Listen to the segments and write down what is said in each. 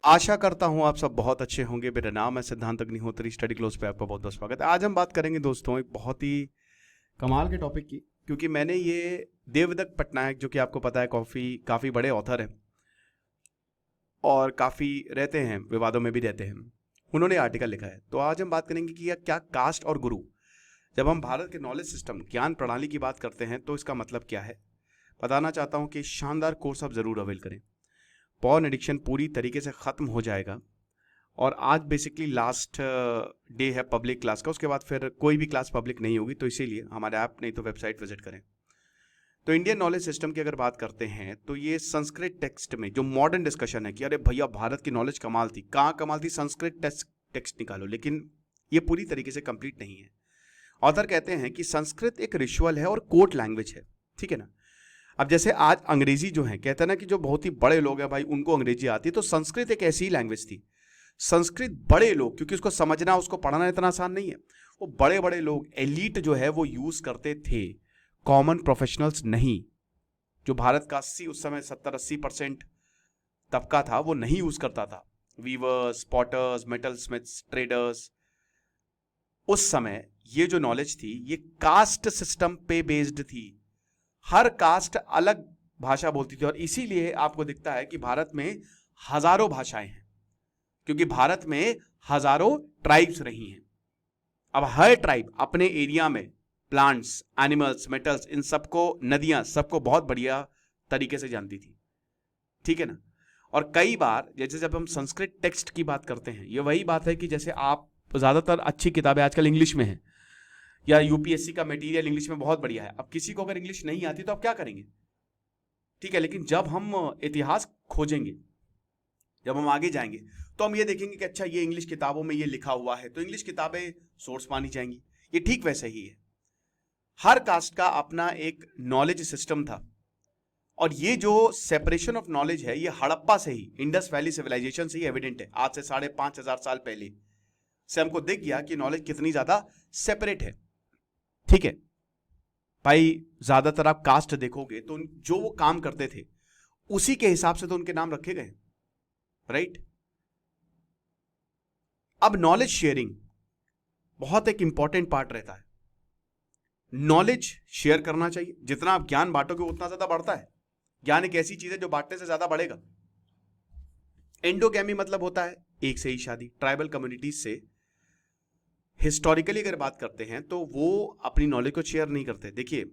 आशा करता हूं आप सब बहुत अच्छे होंगे। मेरा नाम है सिद्धांत अग्निहोत्री। स्टडी क्लोज पे आपका बहुत बहुत स्वागत है। आज हम बात करेंगे दोस्तों एक बहुत ही कमाल के टॉपिक की, क्योंकि मैंने ये देवदत्त पटनायक, जो कि आपको पता है काफ़ी बड़े ऑथर हैं और काफ़ी रहते हैं, विवादों में भी रहते हैं, उन्होंने आर्टिकल लिखा है। तो आज हम बात करेंगे कि क्या कास्ट और गुरु, जब हम भारत के नॉलेज सिस्टम ज्ञान प्रणाली की बात करते हैं तो इसका मतलब क्या है। बताना चाहता हूं कि शानदार कोर्स आप ज़रूर अवेल करें। पॉर्न एडिक्शन पूरी तरीके से ख़त्म हो जाएगा और आज बेसिकली लास्ट डे है पब्लिक क्लास का। उसके बाद फिर कोई भी क्लास पब्लिक नहीं होगी, तो इसीलिए हमारे ऐप नहीं तो वेबसाइट विजिट करें। तो इंडियन नॉलेज सिस्टम की अगर बात करते हैं तो ये संस्कृत टेक्स्ट में जो मॉडर्न डिस्कशन है कि अरे भैया भारत की नॉलेज कमाल थी, कहाँ कमाल थी, संस्कृत टेक्स्ट निकालो, लेकिन ये पूरी तरीके से कंप्लीट नहीं है। ऑथर कहते हैं कि संस्कृत एक रिचुअल है और कोर्ट लैंग्वेज है, ठीक है ना। अब जैसे आज अंग्रेजी जो है, कहते हैं ना कि जो बहुत ही बड़े लोग हैं भाई उनको अंग्रेजी आती है, तो संस्कृत एक ऐसी ही लैंग्वेज थी। संस्कृत बड़े लोग, क्योंकि उसको समझना उसको पढ़ना इतना आसान नहीं है, वो बड़े बड़े लोग एलीट जो है वो यूज करते थे, कॉमन प्रोफेशनल्स नहीं। जो भारत का 80 उस समय 70-80% तबका था वो नहीं यूज करता था। Weavers, potters, metal smiths, traders, उस समय ये जो नॉलेज थी ये कास्ट सिस्टम पे बेस्ड थी। हर कास्ट अलग भाषा बोलती थी और इसीलिए आपको दिखता है कि भारत में हजारों भाषाएं हैं, क्योंकि भारत में हजारों ट्राइब्स रही हैं। अब हर ट्राइब अपने एरिया में प्लांट्स, एनिमल्स, मेटल्स, इन सबको, नदियां, सबको बहुत बढ़िया तरीके से जानती थी, ठीक है ना। और कई बार जैसे जब हम संस्कृत टेक्स्ट की बात करते हैं, ये वही बात है कि जैसे आप ज्यादातर अच्छी किताबें आजकल इंग्लिश में हैं या यूपीएससी का मटेरियल इंग्लिश में बहुत बढ़िया है। अब किसी को अगर इंग्लिश नहीं आती तो आप क्या करेंगे, ठीक है। लेकिन जब हम इतिहास खोजेंगे, जब हम आगे जाएंगे, तो हम ये देखेंगे कि अच्छा ये इंग्लिश किताबों में ये लिखा हुआ है, तो इंग्लिश किताबें सोर्स मानी जाएंगी। ये ठीक वैसे ही है। हर कास्ट का अपना एक नॉलेज सिस्टम था और ये जो सेपरेशन ऑफ नॉलेज है ये हड़प्पा से ही, इंडस वैली सिविलाइजेशन से ही एविडेंट है। आज से 5,500 साल पहले से हमको दिख गया कि नॉलेज कितनी ज्यादा सेपरेट है, ठीक है भाई। ज्यादातर आप कास्ट देखोगे तो जो वो काम करते थे उसी के हिसाब से तो उनके नाम रखे गए, राइट। अब नॉलेज शेयरिंग बहुत एक इंपॉर्टेंट पार्ट रहता है। नॉलेज शेयर करना चाहिए, जितना आप ज्ञान बांटोगे उतना ज्यादा बढ़ता है। ज्ञान एक ऐसी चीज है जो बांटने से ज्यादा बढ़ेगा। एंडोगैमी मतलब होता है एक से ही शादी। ट्राइबल कम्युनिटीज से हिस्टोरिकली अगर बात करते हैं तो वो अपनी नॉलेज को शेयर नहीं करते। देखिए,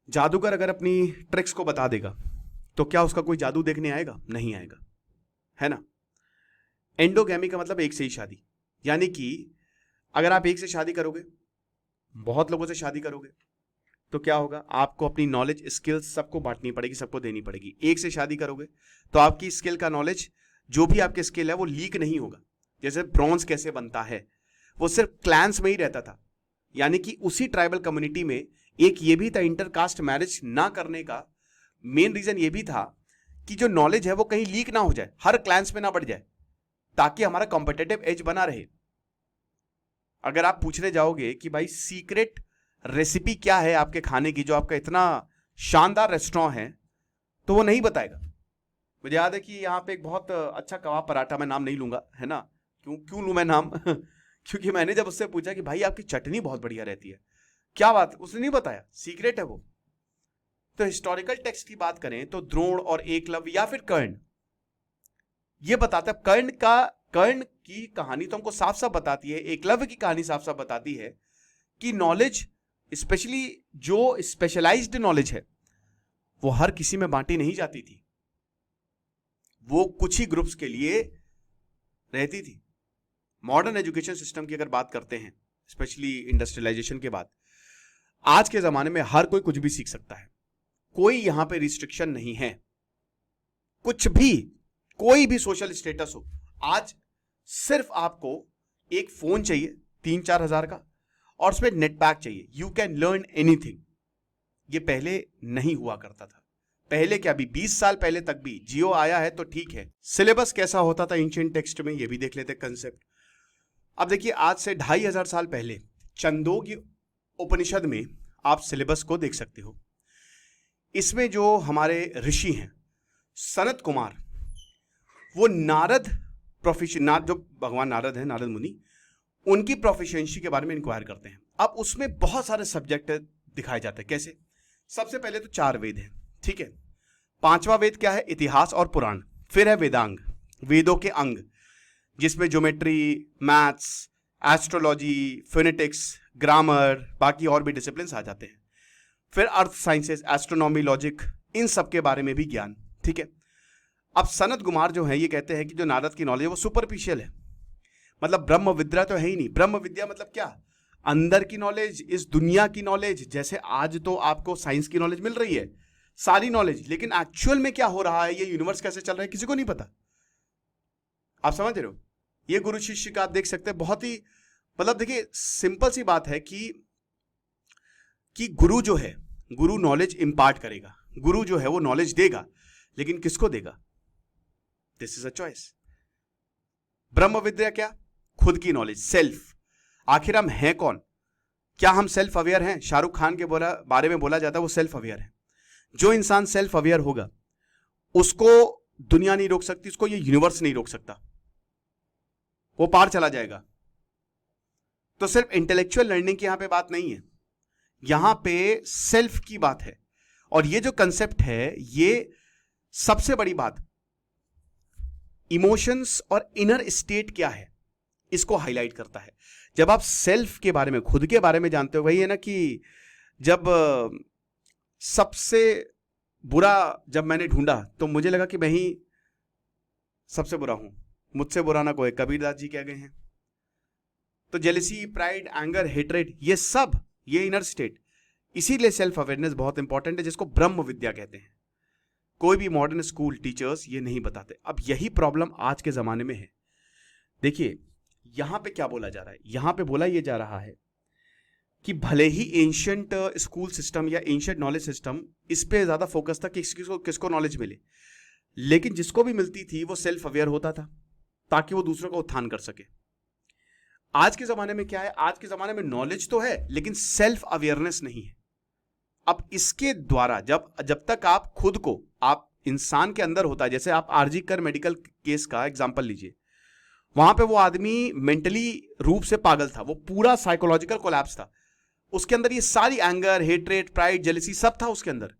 जादूगर अगर अपनी ट्रिक्स को बता देगा तो क्या उसका कोई जादू देखने आएगा? नहीं आएगा, है ना। एंडोगैमी का मतलब एक से ही शादी, यानी कि अगर आप एक से शादी करोगे, बहुत लोगों से शादी करोगे, तो क्या होगा, आपको अपनी नॉलेज, स्किल्स सबको बांटनी पड़ेगी, सबको देनी पड़ेगी। एक से शादी करोगे तो आपकी स्किल का नॉलेज, जो भी आपके स्किल है वो लीक नहीं होगा। जैसे ब्रॉन्ज कैसे बनता है, वो सिर्फ क्लैंस में ही रहता था, यानी कि उसी ट्राइबल कम्युनिटी में एक ये भी था, इंटरकास्ट मैरिज ना करने का मेन रीजन ये भी था कि जो नॉलेज है वो कहीं लीक ना हो जाए, हर क्लैंस में ना बढ़ जाए, ताकि हमारा कॉम्पिटिटिव एज बना रहे। अगर आप पूछने जाओगे कि भाई सीक्रेट रेसिपी क्या है आपके खाने की, जो आपका इतना शानदार रेस्टोरेंट है, तो वो नहीं बताएगा। मुझे याद है कि यहाँ पे एक बहुत अच्छा कबाब पराठा, मैं नाम नहीं लूंगा, है ना, क्यों लूं मैं नाम क्योंकि मैंने जब उससे पूछा कि भाई आपकी चटनी बहुत बढ़िया रहती है, क्या बात, उसने नहीं बताया, सीक्रेट है वो। तो हिस्टोरिकल टेक्स्ट की बात करें तो द्रोण और एकलव्य या फिर कर्ण, ये बताता है, कर्ण की कहानी तो हमको साफ साफ बताती है, एकलव्य की कहानी साफ साफ बताती है कि नॉलेज, स्पेशली जो स्पेशलाइज्ड नॉलेज है, वो हर किसी में बांटी नहीं जाती थी, वो कुछ ही ग्रुप्स के लिए रहती थी। मॉडर्न एजुकेशन सिस्टम की अगर बात करते हैं, स्पेशली इंडस्ट्रियलाइजेशन के बाद, आज के जमाने में हर कोई कुछ भी सीख सकता है, कोई यहां पे रिस्ट्रिक्शन नहीं है। कुछ भी, कोई भी सोशल स्टेटस हो, आज सिर्फ आपको एक फोन चाहिए 3-4 हजार का और उसमें नेट पैक चाहिए, यू कैन लर्न एनीथिंग। ये पहले नहीं हुआ करता था। पहले क्या, भी 20 साल पहले तक भी जियो आया है तो ठीक है। सिलेबस कैसा होता था एंशिएंट टेक्स्ट में, ये भी देख लेते कंसेप्ट। अब देखिए, आज से 2,500 साल पहले छंदोग्य उपनिषद में आप सिलेबस को देख सकते हो। इसमें जो हमारे ऋषि हैं सनत कुमार, वो नारद जो भगवान नारद है, नारद मुनि, उनकी प्रोफिशिएंसी के बारे में इंक्वायर करते हैं। अब उसमें बहुत सारे सब्जेक्ट दिखाए जाते हैं। कैसे? सबसे पहले तो 4 वेद हैं, ठीक है। 5वां वेद क्या है? इतिहास और पुराण। फिर है वेदांग, वेदों के अंग, जिसमें geometry, maths, astrology, phonetics, grammar, बाकी और भी डिसिप्लिन आ जाते हैं। फिर अर्थ साइंसेस, एस्ट्रोनॉमी, लॉजिक, इन सब के बारे में भी ज्ञान, ठीक है। अब सनत कुमार जो है ये कहते हैं कि जो नारद की नॉलेज है वो सुपरफिशियल है, मतलब ब्रह्म विद्या तो है ही नहीं। ब्रह्म विद्या मतलब क्या? अंदर की नॉलेज, इस दुनिया की नॉलेज। जैसे आज तो आपको साइंस की नॉलेज मिल रही है, सारी नॉलेज, लेकिन एक्चुअल में क्या हो रहा है, ये यूनिवर्स कैसे चल रहा है, किसी को नहीं पता। आप समझ रहे हो? ये गुरु शिष्य का आप देख सकते हैं, बहुत ही मतलब देखिए सिंपल सी बात है कि गुरु जो है, गुरु नॉलेज इंपार्ट करेगा, गुरु जो है वो नॉलेज देगा, लेकिन किसको देगा? This is a choice. ब्रह्म विद्या क्या? खुद की नॉलेज, सेल्फ। आखिर हम हैं कौन? क्या हम सेल्फ अवेयर हैं? शाहरुख खान के बारे में बोला जाता है वो सेल्फ अवेयर है। जो इंसान सेल्फ अवेयर होगा उसको दुनिया नहीं रोक सकती, उसको ये यूनिवर्स नहीं रोक सकता, वो पार चला जाएगा। तो सिर्फ इंटेलेक्चुअल लर्निंग की यहां पे बात नहीं है, यहां पे सेल्फ की बात है। और ये जो कंसेप्ट है, ये सबसे बड़ी बात, इमोशंस और इनर स्टेट क्या है, इसको हाईलाइट करता है। जब आप सेल्फ के बारे में, खुद के बारे में जानते हो, वही है ना कि जब सबसे बुरा जब मैंने ढूंढा तो मुझे लगा कि मैं ही सबसे बुरा हूं, मुझसे बुरा ना कोई, कबीरदास जी कह गए हैं। तो जेलसी, प्राइड, एंगर, हेट्रेड, ये सब, ये इनर स्टेट। इसीलिए सेल्फ अवेयरनेस बहुत इंपॉर्टेंट है, जिसको ब्रह्म विद्या कहते हैं। कोई भी मॉडर्न स्कूल टीचर्स ये नहीं बताते। अब यही प्रॉब्लम आज के जमाने में है। देखिए यहां पे क्या बोला जा रहा है, यहां पे बोला ये जा रहा है कि भले ही एंशिएंट स्कूल सिस्टम या एंशिएंट नॉलेज सिस्टम इस पे ज्यादा फोकस था कि किसको नॉलेज मिले, लेकिन जिसको भी मिलती थी वो सेल्फ अवेयर होता था ताकि वो दूसरों का उत्थान कर सके। आज के जमाने में क्या है? आज के जमाने में नॉलेज तो है लेकिन सेल्फ अवेयरनेस नहीं है। अब इसके द्वारा जब तक आप खुद को, आप इंसान के अंदर होता है, जैसे आप आरजी कर मेडिकल केस का एग्जांपल लीजिए, वहां पे वो आदमी मेंटली रूप से पागल था, वो पूरा साइकोलॉजिकल कोलैप्स था, उसके अंदर ये सारी एंगर, हेट्रेड, प्राइड, जेलसी सब था उसके अंदर।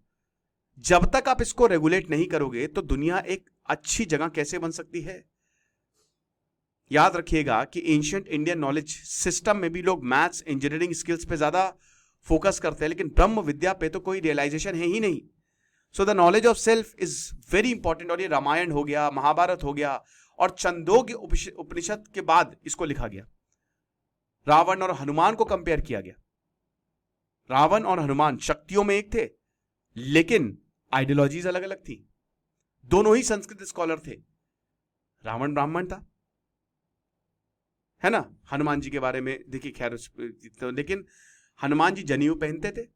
जब तक आप इसको रेगुलेट नहीं करोगे तो दुनिया एक अच्छी जगह कैसे बन सकती है? याद रखिएगा कि एंशिएंट इंडियन नॉलेज सिस्टम में भी लोग मैथ्स, इंजीनियरिंग स्किल्स पे ज्यादा फोकस करते हैं, लेकिन ब्रह्म विद्या पे तो कोई रियलाइजेशन है ही नहीं। So the knowledge of self is very important. और ये रामायण हो गया, महाभारत हो गया, और छंदोग्य उपनिषद के बाद इसको लिखा गया। रावण और हनुमान को कंपेयर किया गया। रावण और हनुमान शक्तियों में एक थे, लेकिन आइडियोलॉजीज अलग अलग थी। दोनों ही संस्कृत स्कॉलर थे। रावण ब्राह्मण था, है ना। हनुमान जी के बारे में देखिए, खैर तो, लेकिन हनुमान जी जनेऊ पहनते थे।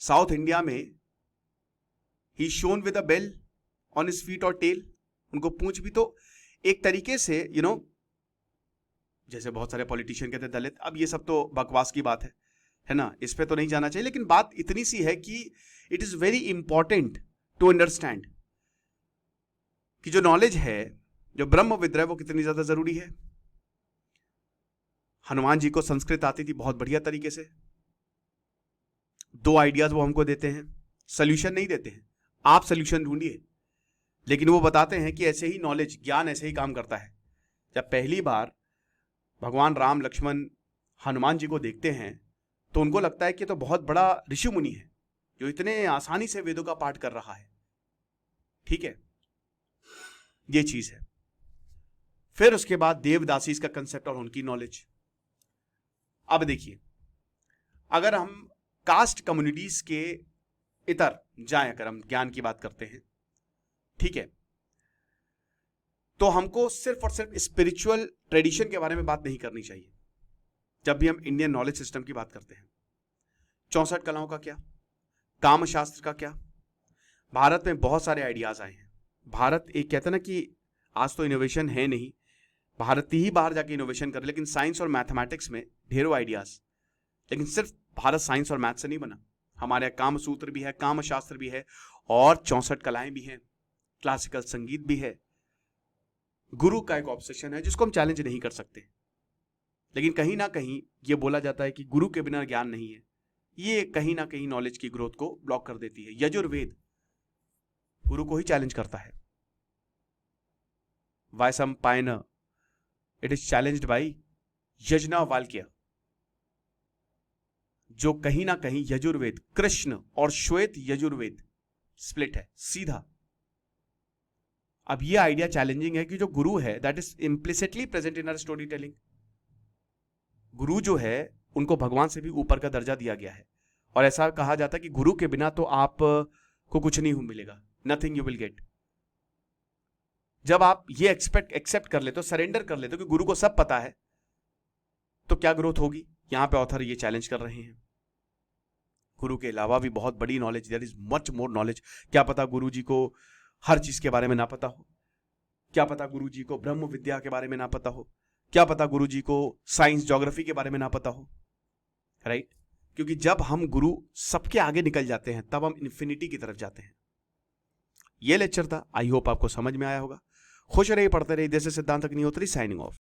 साउथ इंडिया में ही shown with a bell on his feet और टेल, उनको पूंछ भी तो एक तरीके से जैसे बहुत सारे पॉलिटिशियन कहते हैं दलित। अब ये सब तो बकवास की बात है ना, इस पे तो नहीं जाना चाहिए, लेकिन बात इतनी सी है कि it is very important to understand कि जो नॉलेज है, जो ब्रह्म विद्या है, वो कितनी ज्यादा जरूरी है। हनुमान जी को संस्कृत आती थी बहुत बढ़िया तरीके से। 2 आइडियाज वो हमको देते हैं, सोल्यूशन नहीं देते हैं, आप सोल्यूशन ढूंढिए, लेकिन वो बताते हैं कि ऐसे ही नॉलेज, ज्ञान ऐसे ही काम करता है। जब पहली बार भगवान राम, लक्ष्मण हनुमान जी को देखते हैं तो उनको लगता है कि तो बहुत बड़ा ऋषि मुनि है जो इतने आसानी से वेदों का पाठ कर रहा है। ठीक है, ये चीज है। फिर उसके बाद देवदासी का कंसेप्ट और उनकी नॉलेज। अब देखिए, अगर हम कास्ट कम्युनिटीज के इतर जाएं, अगर हम ज्ञान की बात करते हैं, ठीक है, तो हमको सिर्फ और सिर्फ स्पिरिचुअल ट्रेडिशन के बारे में बात नहीं करनी चाहिए जब भी हम इंडियन नॉलेज सिस्टम की बात करते हैं। 64 कलाओं का क्या, काम शास्त्र का क्या। भारत में बहुत सारे आइडियाज आए हैं। भारत एक कहते हैं ना कि आज तो इनोवेशन है नहीं, भारत ही बाहर जाके इनोवेशन करे, लेकिन साइंस और मैथमेटिक्स में ढेरों आइडियाज। लेकिन सिर्फ भारत साइंस और मैथ से नहीं बना, हमारे यहाँ काम सूत्र भी है, काम शास्त्र भी है, और 64 कलाएं भी हैं, क्लासिकल संगीत भी है, गुरु का एक ऑब्सेशन है जिसको हम चैलेंज नहीं कर सकते। लेकिन कहीं ना कहीं ये बोला जाता है कि गुरु के बिना ज्ञान नहीं है। ये कहीं ना कहीं नॉलेज की ग्रोथ को ब्लॉक कर देती है। यजुर्वेद गुरु को ही चैलेंज करता है। वायसम्पायन it is challenged bye Yajnavalkya, जो कहीं ना कहीं यजुर्वेद, कृष्ण और श्वेत यजुर्वेद स्प्लिट है सीधा। अब ये आइडिया चैलेंजिंग है कि जो गुरु है that is implicitly present in our story telling. गुरु जो है उनको भगवान से भी ऊपर का दर्जा दिया गया है, और ऐसा कहा जाता है कि गुरु के बिना तो आप को कुछ नहीं मिलेगा, नथिंग यू विल गेट। जब आप ये एक्सेप्ट कर लेते हो, सरेंडर कर लेते हो कि गुरु को सब पता है, तो क्या ग्रोथ होगी? यहां पे ऑथर ये चैलेंज कर रहे हैं। गुरु के अलावा भी बहुत बड़ी knowledge, there is much more knowledge. क्या पता गुरु जी को हर चीज के बारे में ना पता हो, क्या पता गुरु जी को ब्रह्म विद्या के बारे में ना पता हो, क्या पता गुरु जी को साइंस ज्योग्राफी के बारे में ना पता हो, राइट? क्योंकि जब हम गुरु सबके आगे निकल जाते हैं तब हम इन्फिनिटी की तरफ जाते हैं। ये लेक्चर था, आई होप आपको समझ में आया होगा। खुश रहिए, पढ़ते रहिए। जैसे सिद्धांत अग्निहोत्री साइनिंग ऑफ।